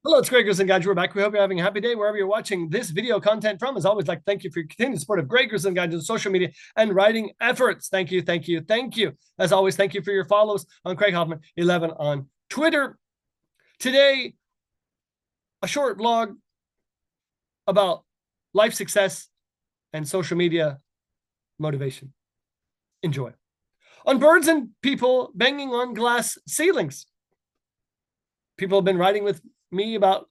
Hello, it's Greg and guys. We're back. We hope you're having a happy day wherever you're watching this video content from. As always, like thank you for your continued support of Greg and guys on social media and writing efforts. Thank you, thank you, thank you. As always, thank you for your follows on Craig Hoffman 11 on Twitter. Today, a short vlog about life success and social media motivation. Enjoy. On birds and people banging on glass ceilings. People have been writing with me about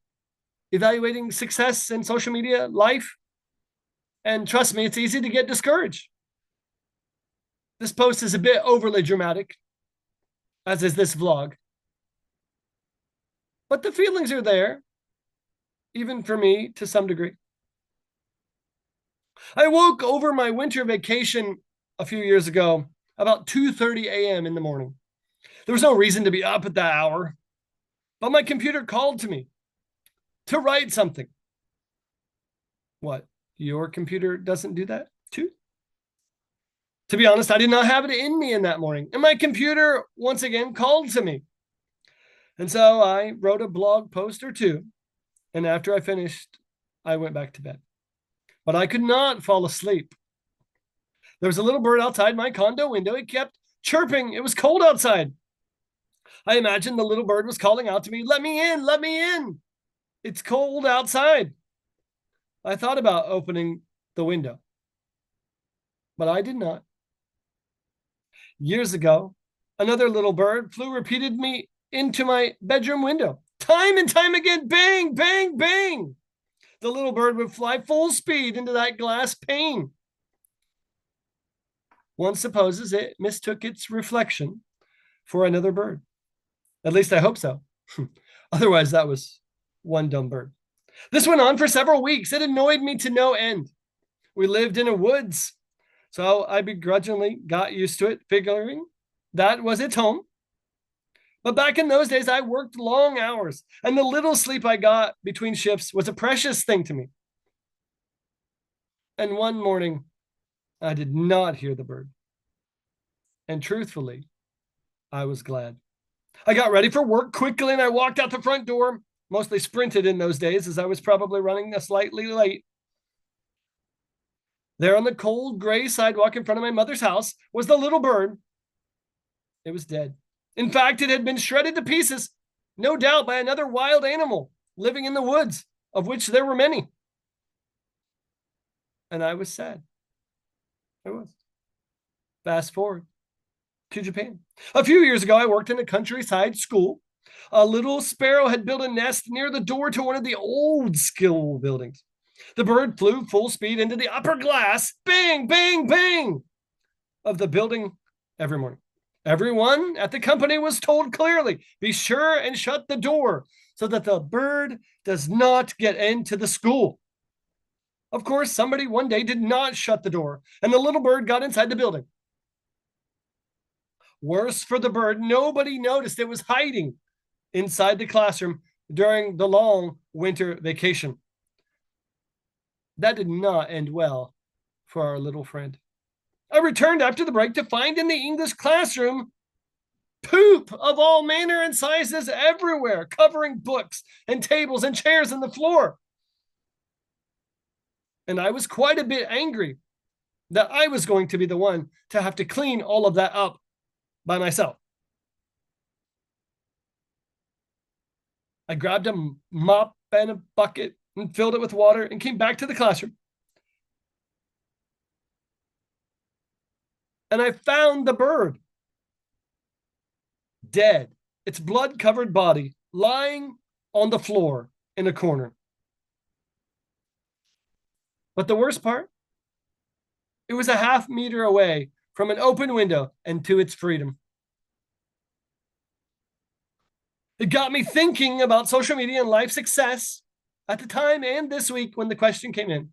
evaluating success in social media life. And trust me, it's easy to get discouraged. This post is a bit overly dramatic, as is this vlog. But the feelings are there, even for me to some degree. I woke over my winter vacation a few years ago about 2:30 a.m. in the morning. There was no reason to be up at that hour, but my computer called to me to write something. What? Your computer doesn't do that too? To be honest, I did not have it in me in that morning, and my computer once again called to me. And so I wrote a blog post or two, and after I finished, I went back to bed. But I could not fall asleep. There was a little bird outside my condo window. It kept chirping. It was cold outside. I imagined the little bird was calling out to me, "Let me in, let me in. It's cold outside." I thought about opening the window, but I did not. Years ago, another little bird flew repeatedly into my bedroom window. Time and time again, bang, bang, bang. The little bird would fly full speed into that glass pane. One supposes it mistook its reflection for another bird. At least I hope so. Otherwise, that was one dumb bird. This went on for several weeks. It annoyed me to no end. We lived in a woods, so I begrudgingly got used to it, figuring that was its home. But back in those days, I worked long hours, and the little sleep I got between shifts was a precious thing to me. And one morning, I did not hear the bird. And truthfully, I was glad. I got ready for work quickly, and I walked out the front door, mostly sprinted in those days, as I was probably running slightly late. There on the cold gray sidewalk in front of my mother's house was the little bird. It was dead. In fact, it had been shredded to pieces, no doubt by another wild animal living in the woods, of which there were many. And I was sad. I was. Fast forward to Japan. A few years ago, I worked in a countryside school. A little sparrow had built a nest near the door to one of the old school buildings. The bird flew full speed into the upper glass, bang, bang, bang, of the building every morning. Everyone at the company was told clearly, be sure and shut the door so that the bird does not get into the school. Of course, somebody one day did not shut the door, and the little bird got inside the building. Worse for the bird, nobody noticed it was hiding inside the classroom during the long winter vacation. That did not end well for our little friend. I returned after the break to find in the English classroom poop of all manner and sizes everywhere, covering books and tables and chairs and the floor. And I was quite a bit angry that I was going to be the one to have to clean all of that up by myself. I grabbed a mop and a bucket and filled it with water and came back to the classroom. And I found the bird dead, its blood-covered body lying on the floor in a corner. But the worst part, it was a half-meter away from an open window and to its freedom. It got me thinking about social media and life success at the time and this week when the question came in.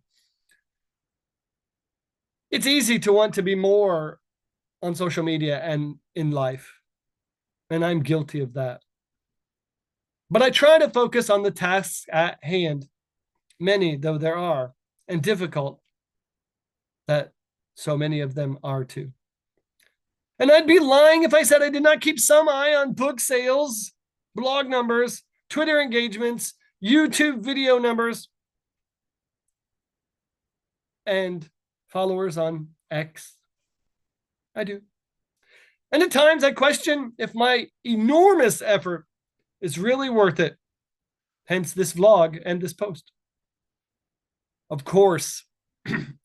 It's easy to want to be more on social media and in life, and I'm guilty of that. But I try to focus on the tasks at hand, many though there are, and difficult that so many of them are too. And I'd be lying if I said I did not keep some eye on book sales, blog numbers, Twitter engagements, YouTube video numbers, and followers on X. I do. And at times I question if my enormous effort is really worth it. Hence this vlog and this post. Of course,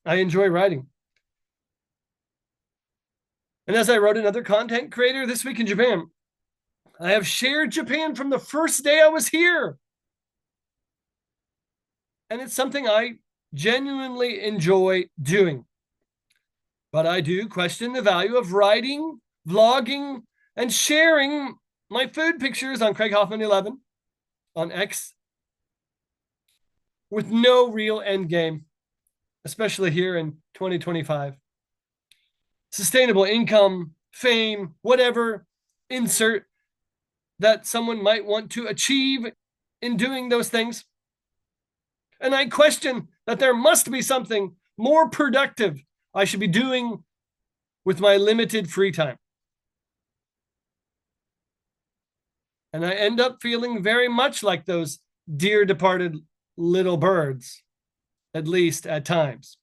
I enjoy writing. And as I wrote another content creator this week in Japan, I have shared Japan from the first day I was here. And it's something I genuinely enjoy doing. But I do question the value of writing, vlogging, and sharing my food pictures on Craig Hoffman 11 on X with no real end game, especially here in 2025. Sustainable income, fame, whatever, insert that someone might want to achieve in doing those things. And I question that there must be something more productive I should be doing with my limited free time. And I end up feeling very much like those dear departed little birds, at least at times.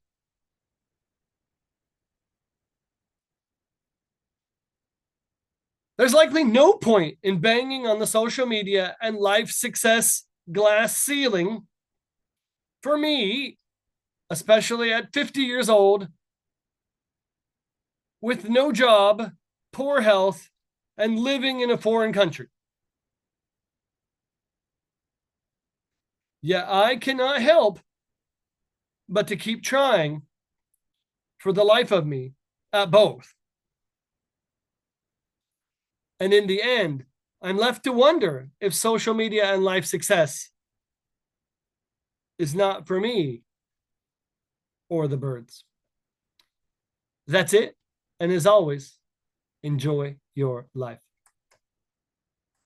There's likely no point in banging on the social media and life success glass ceiling for me, especially at 50 years old, with no job, poor health, and living in a foreign country. Yet I cannot help but to keep trying for the life of me at both. And in the end, I'm left to wonder if social media and life success is not for me or the birds. That's it. And as always, enjoy your life.